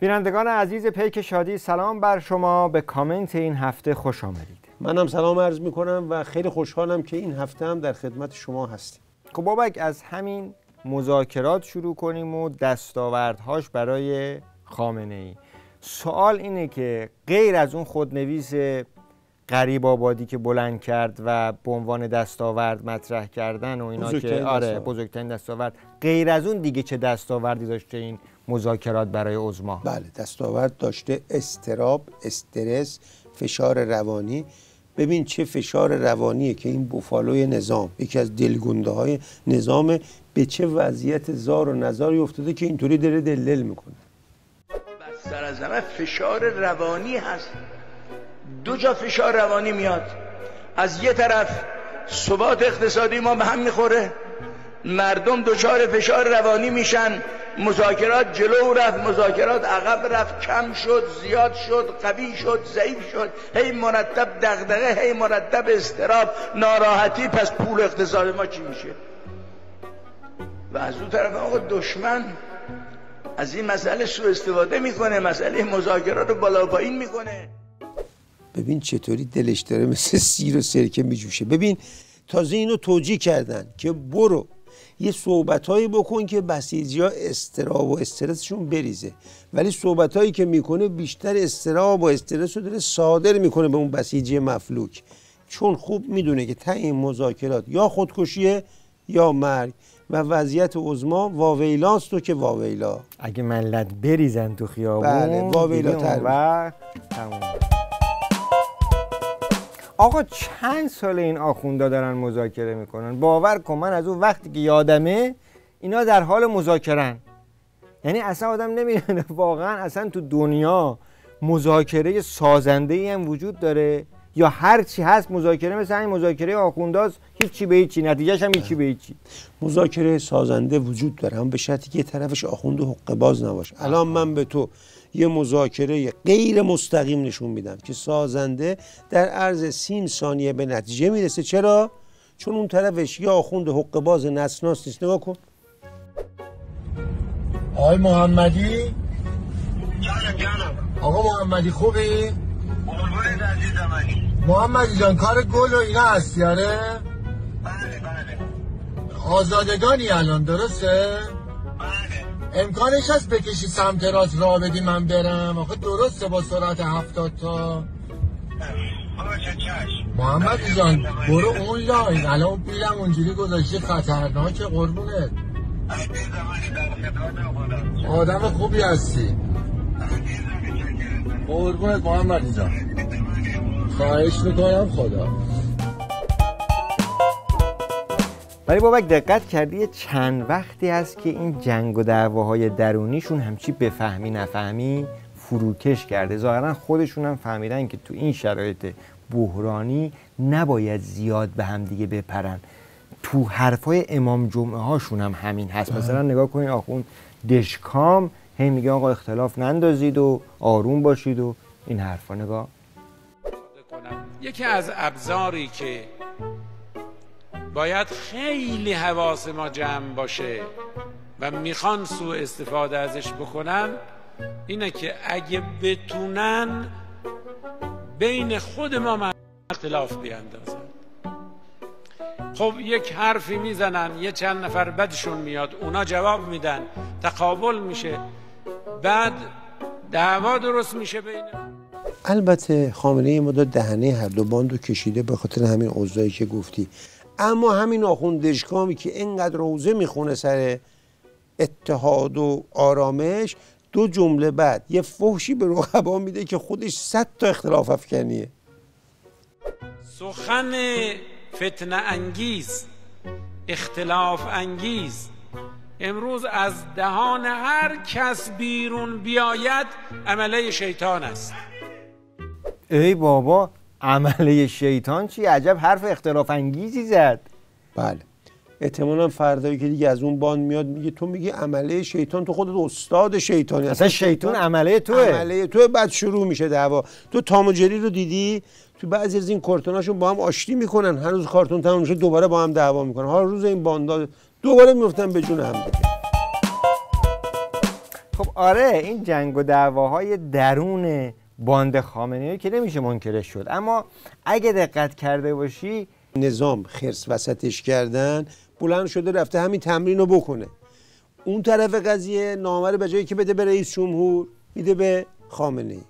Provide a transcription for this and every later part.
بینندگان عزیز پیک شادی، سلام بر شما. به کامنت این هفته خوش آمدید. منم سلام عرض میکنم و خیلی خوشحالم که این هفته هم در خدمت شما هستیم. خب بابک، از همین مذاکرات شروع کنیم و دستاوردهاش برای خامنه‌ای. سوال اینه که غیر از اون خودنویس غریب آبادی که بلند کرد و به عنوان دستاورد مطرح کردن و اینا که بزرگترین دستاورد، غیر از اون دیگه چه دستاوردی داشته این مذاکرات برای عظما؟ بله، دستاورد داشته اضطراب، استرس، فشار روانی. ببین چه فشار روانیه که این بوفالوی نظام، یکی از دلگونده های نظام، به چه وضعیت زار و نزاری افتاده که اینطوری داره دلدل میکنه. بس سر از همه فشار روانی هست. دو جا فشار روانی میاد. از یه طرف ثبات اقتصادی ما به هم میخوره، مردم دچار فشار روانی میشن، مذاکرات جلو رفت، مذاکرات عقب رفت، کم شد، زیاد شد، قوی شد، ضعیف شد، هی مرتب دغدغه، هی مرتب اضطراب، ناراحتی. پس پول اقتصاد ما چی میشه؟ و از اون طرف آقا دشمن از این مسئله سوء استفاده میکنه، مسئله مذاکرات رو بالا پایین میکنه. ببین چطوری دلش داره مثل سیر و سرکه میجوشه. ببین تازه اینو توجیه کردن که برو یه صحبتایی بکن که بسیجی‌ها اضطراب و استرسشون بریزه، ولی صحبتایی که میکنه بیشتر اضطراب و استرس رو داره صادر میکنه به اون بسیجی مفلوک، چون خوب میدونه که ته این مذاکرات یا خودکشیه یا مرگ و وضعیت عظما واویلاست. و که واویلا اگه ملت بریزن تو خیابون، بله واویلا تر و تموم. آقا چند سال این آخوندا دارن مذاکره میکنن؟ باور کن من از اون وقتی که یادمه اینا در حال مذاکرن. یعنی اصلا آدم نمیدونه واقعا اصلا تو دنیا مذاکره سازنده‌ای هم وجود داره یا هر چی هست مذاکره مثل این مذاکره آخونداست، هیچی به هیچی، نتیجهش هم هیچی به هیچی. مذاکره سازنده وجود داره، هم به شرطی که یه طرفش آخوند و حقه باز نباشه. الان من به تو یه مذاکره غیر مستقیم نشون میدم که سازنده در عرض 30 ثانیه به نتیجه میرسه. چرا؟ چون اون طرفش یا آخوند حقه باز نسناس نیست. نگاه کن. آقای محمدی؟ جانم. آقا محمدی خوبی؟ قربونت عزیزم علی. محمدی جان کار گل و اینا هستی آره؟ بله. آزادگانی الان درسته؟ بله. امکانش هست بکشی سمت راست راه بدی من برم؟ آخه درسته با سرعت 70 تا. باشه چشم. محمدی جان برو اون لاین، الان اون پیلم اونجوری گذاشته خطرناکه قربونت. آدم خوبی هستی قربونت محمدی جان، خواهش میکنم خدا. ولی بابک دقت کردی چند وقتی هست که این جنگ و دعواهای درونیشون همچی بفهمی نفهمی فروکش کرده. ظاهرا خودشون هم فهمیدن که تو این شرایط بحرانی نباید زیاد به هم دیگه بپرن. تو حرفای امام جمعه هاشون هم همین هست. مثلا نگاه کنین آخوند دشکام هی میگه آقا اختلاف نندازید و آروم باشید و این حرفا. نگاه یکی از ابزاری که باید خیلی حواس ما جمع باشه و میخوان سوء استفاده ازش بکنن اینه که اگه بتونن بین خود ما اختلاف بیاندازن. خب یک حرفی میزنن، یه چند نفر بدشون میاد، اونا جواب میدن، تقابل میشه، بعد دعوا درست میشه بین. البته خامنه‌ای مدت دهنه هر دو باندو کشیده به خاطر همین اوضاعی که گفتی، اما همین آخوند دشکامی که اینقدر روزه میخونه سر اتحاد و آرامش، دو جمله بعد یه فحشی به رقبا میده که خودش 100 تا اختلاف افکنیه. سخن فتنه انگیز، اختلاف انگیز امروز از دهان هر کس بیرون بیاید عمله شیطان است. ای بابا، عمله شیطان چی؟ عجب حرف اختلاف انگیزی زد. بله، احتمالاً فردایی که دیگه از اون باند میاد میگه تو میگی عمله شیطان، تو خودت استاد شیطانی. اصلا شیطان عمله توه. عمله توه. بعد شروع میشه دعوا. تو تام و جری رو دیدی؟ تو بعضی از این کارتوناشون با هم آشتی میکنن، هنوز کارتون تموم میشه دوباره با هم دعوا میکنن. هر روز این باندا دوباره میفتن به جون هم دیگه. خب آره، این جنگ و دعواهای درون باند خامنه‌ای که نمیشه منکرش شد، اما اگه دقت کرده باشی نظام خرس وسطش کردن، بلند شده رفته همین تمرین رو بکنه. اون طرف قضیه نامه رو به جایی که بده به رئیس جمهور میده به خامنه‌ای.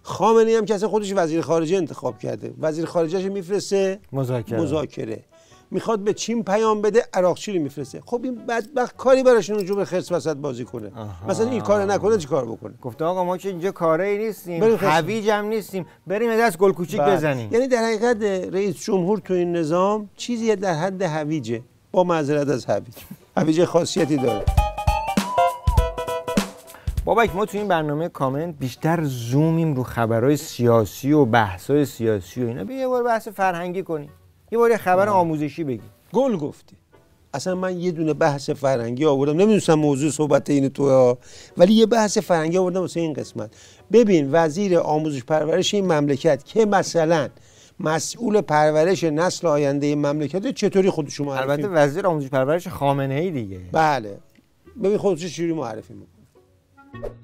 خامنه‌ای هم که اصلا خودش وزیر خارجه انتخاب کرده، وزیر خارجه‌اش میفرسته مذاکره. میخواد به چین پیام بده، عراقچی رو میفرسته. خب این بدبخت کاری براش نجوم خرس وسط بازی کنه. مثلا این کار نکنه چی کار بکنه؟ گفته آقا ما که اینجا کاری نیستیم، هویج هم نیستیم، بریم دست گل کوچیک بزنیم. یعنی در حقیقت رئیس جمهور تو این نظام چیزی در حد هویجه، با معذرت از هویج خاصیتی داره. بابک، ما تو این برنامه کامنت بیشتر زومیم رو خبرهای سیاسی و بحث‌های سیاسی و اینا. بیا یه بار بحث فرهنگی کنیم، یه بار خبر آموزشی بگیم. گل گفتی. اصلا من یه دونه بحث فرهنگی آوردم، نمیدونستم موضوع صحبت این تو، ولی یه بحث فرهنگی آوردم واسه این قسمت. ببین وزیر آموزش پرورش این مملکت که مثلا مسئول پرورش نسل آینده این مملکت چطوری خودشو معرفی؟ البته وزیر آموزش پرورش خامنه‌ای دیگه. بله. ببین خودش چجوری معرفی میکنه.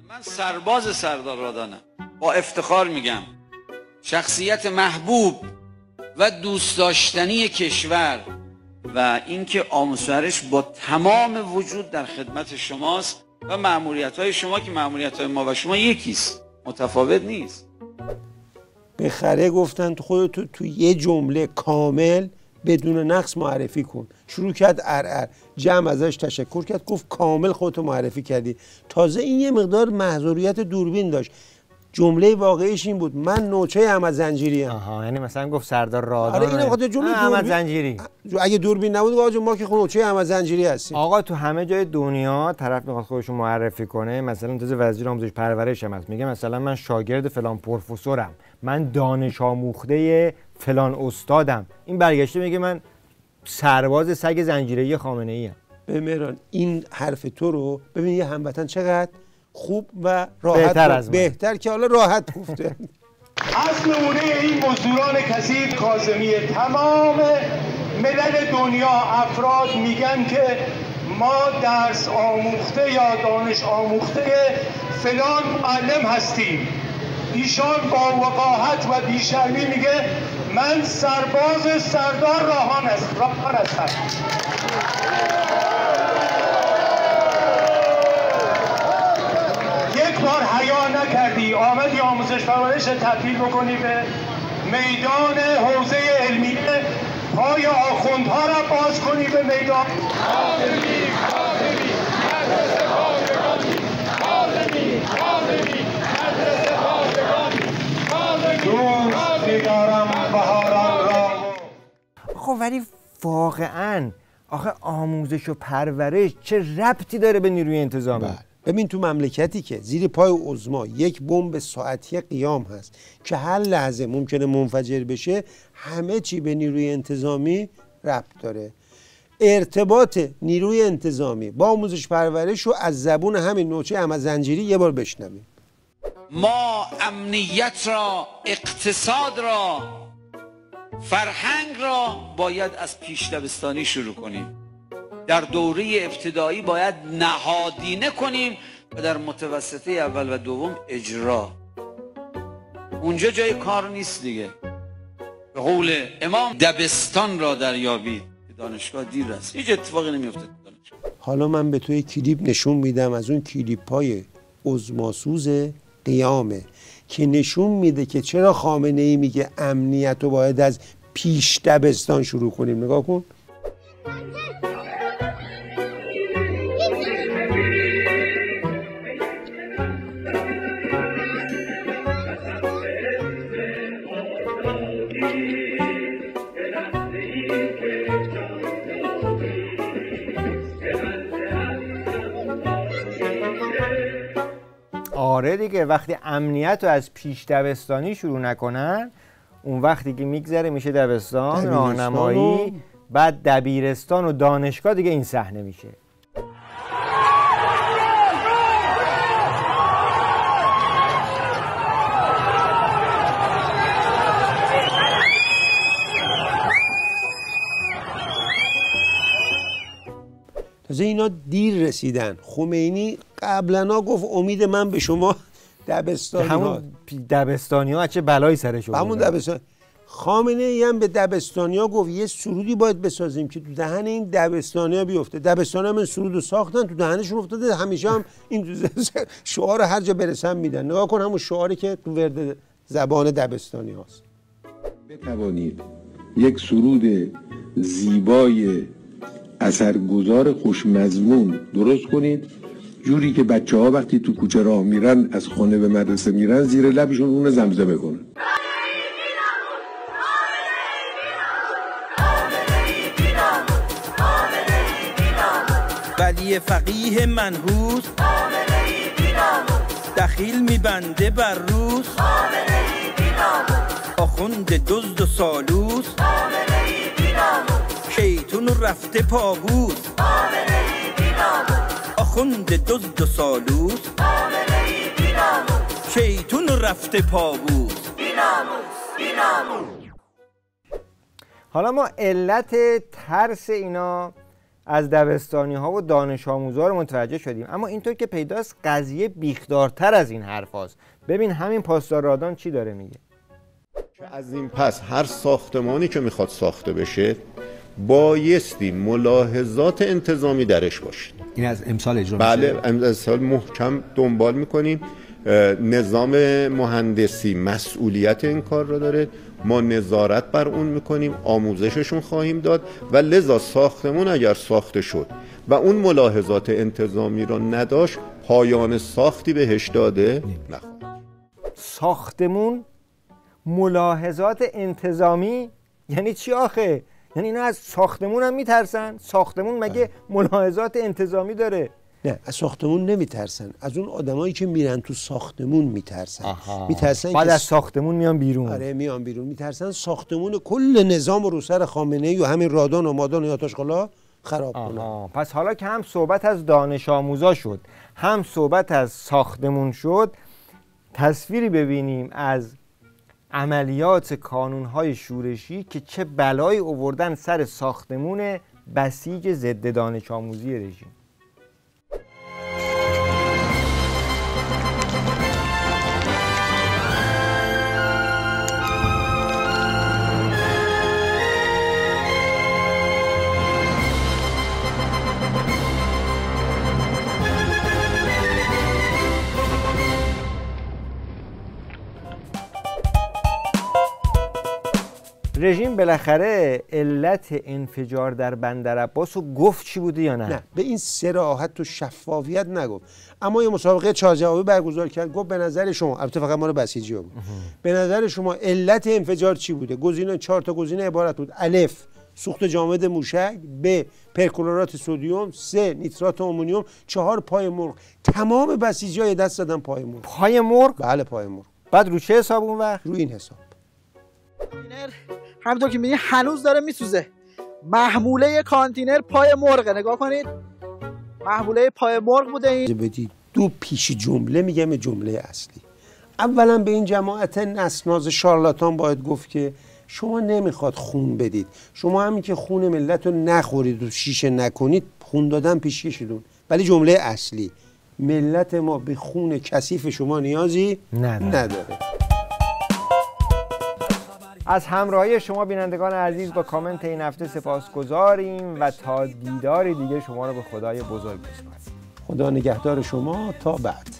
من سرباز سردار رادانم، با افتخار میگم شخصیت محبوب و دوست داشتنی کشور و اینکه آموزش پرورش با تمام وجود در خدمت شماست و مأموریت‌های شما که مأموریت‌های ما و شما یکیست، متفاوت نیست. بخره گفتن خودتو تو یه جمله کامل بدون نقص معرفی کن. شروع کرد جمع ازش تشکر کرد، گفت کامل خودتو معرفی کردی. تازه این یه مقدار محضوریت دوربین داشت. جمله واقعیش این بود من نوچه احمد زنجیری ام. یعنی مثلا گفت سردار رادان. آره اینم خاطر جمله احمد زنجیری. اگه دوربین نبود آقا ما که نوچه احمد زنجیری هستیم. آقا تو همه جای دنیا طرف میخواد خودشو معرفی کنه، مثلا تازه وزیر آموزش پرورشم هست، میگه مثلا من شاگرد فلان پروفسورم، من دانش آموخته فلان استادم. این برگشته میگه من سرباز سگ زنجیره‌ای خامنه‌ای ام. به مهران این حرف تو رو ببین یه هموطن چقدر خوب و راحت بهتر که حالا راحت گفته. از نمونه این مزدوران کثیف کاظمی، تمام ملل دنیا افراد میگن که ما درس آموخته یا دانش آموخته فلان معلم هستیم. ایشان با وقاحت و بیشرمی میگه من سرباز سردار راهان هستم. یک بار حیا نکردی آمدی آموزش پرورش تبدیل بکنی به میدان حوزه علمیه، پای آخوندها را باز کنی به میدان خب ولی واقعاً آخه آموزش و پرورش چه ربطی داره به نیروی انتظامی؟ ببین تو مملکتی که زیر پای عظما یک بمب ساعتی قیام هست که هر لحظه ممکنه منفجر بشه، همه چی به نیروی انتظامی ربط داره. ارتباط نیروی انتظامی با آموزش پرورش رو از زبون همین نوچه احمد زنجیری یه بار بشنویم. ما امنیت را، اقتصاد را، فرهنگ را باید از پیش دبستانی شروع کنیم. در دوره ابتدایی باید نهادینه کنیم و در متوسطه اول و دوم اجرا. اونجا جای کار نیست دیگه. به قول امام دبستان را دریابید، دانشگاه دیر است، هیچ اتفاقی نمیفته دانشگاه. حالا من به توی کلیپ نشون میدم از اون کلیپ‌های عظماسوز قیامه که نشون میده که چرا خامنه‌ای میگه امنیت رو باید از پیش دبستان شروع کنیم. نگاه کن. آره دیگه، وقتی امنیت رو از پیش دبستانی شروع نکنن، اون وقتی که میگذره میشه دبستان، راهنمایی، بعد دبیرستان و دانشگاه، دیگه این صحنه میشه. تازه اینا دیر رسیدن. خمینی قبلا گفت امید من به شما دبستانی ها. همون دبستانی ها چه بلایی سرش آورد. همون دبستان. خامنه ای هم به دبستانی ها گفت یه سرودی باید بسازیم که تو دهن این دبستانی ها بیفته. دبستانی هم این سرود رو ساختن، تو دهنشون افتاده. همیشه هم این شعار هر جا برسن میدن. نگاه کن همون شعاری که تو ورد زبان دبستانی هاست. بتوانید یک سرود زیبای اثرگذار خوشمضمون درست کنید، جوری که بچه‌ها وقتی تو کوچه راه میرن از خانه به مدرسه میرن زیر لبشون اون زمزمه کنن. ولی فقیه منحوس دخیل میبنده بر روز، آخوند دزد و سالوس، شیطون رفته پابوس، آخوند دزد و سالوس، شیطون رفته پابوس. حالا ما علت ترس اینا از دبستانی ها و دانش آموزا رو متوجه شدیم، اما اینطور که پیداست قضیه بیخدارتر از این حرف هاست. ببین همین پاسدار رادان چی داره میگه. از این پس هر ساختمانی که میخواد ساخته بشه بایستی ملاحظات انتظامی درش باشه. این از امسال اجرا بله، امسال محکم دنبال میکنیم. نظام مهندسی مسئولیت این کار رو داره، ما نظارت بر اون میکنیم، آموزششون خواهیم داد و لذا ساختمون اگر ساخته شد و اون ملاحظات انتظامی رو نداشت پایان ساختی بهش داده نخواهد. ساختمون ملاحظات انتظامی یعنی چی آخه؟ یعنی اینا از ساختمون هم میترسن؟ ساختمون مگه ملاحظات انتظامی داره؟ نه، از ساختمون نمیترسن، از اون آدمایی که میرن تو ساختمون میترسن. میترسن بعد از ساختمون میان بیرون. آره میان بیرون. میترسن ساختمون کل نظام رو سر خامنه ای و همین رادان و مادان و آتش‌قلا خراب کنه. پس حالا که هم صحبت از دانش آموزا شد، هم صحبت از ساختمون شد، تصویری ببینیم از عملیات کانون‌های شورشی که چه بلایی آوردن سر ساختمون بسیج ضد دانش آموزی رژیم. رژیم بالاخره علت انفجار در بندرعباس رو گفت چی بوده یا نه؟ نه، به این صراحت و شفافیت نگفت، اما یه مسابقه 4 جوابی برگزار کرد. گفت به نظر شما، البته فقط ما رو بسیجی بود، به نظر شما علت انفجار چی بوده؟ گزینه 4 تا گزینه عبارت بود: الف سوخت جامد موشک، ب پرکلورات سدیم، 3 نیترات آمونیوم، 4 پای مرغ. تمام بسیجی‌ها دست دادن پای مرغ. پای مرغ؟ بله پای مرغ. بعد رو چه حساب اون وقت؟ رو این حساب. همونطور که می‌بینید هنوز داره میسوزه. محموله کانتینر پای مرغ، نگاه کنید. محموله پای مرغ بوده این. بدید دو پیش جمله میگم، جمله اصلی. اولا به این جماعت نسناز شارلاتان باید گفت که شما نمیخواد خون بدید، شما همین که خون ملت رو نخورید و شیشه نکنید خون دادن پیش کشیدون. ولی جمله اصلی، ملت ما به خون کثیف شما نیازی نداره. از همراهی شما بینندگان عزیز با کامنت این هفته سپاسگزاریم و تا دیداری دیگه شما رو به خدای بزرگ می‌سپاریم. خدا نگهدار شما تا بعد.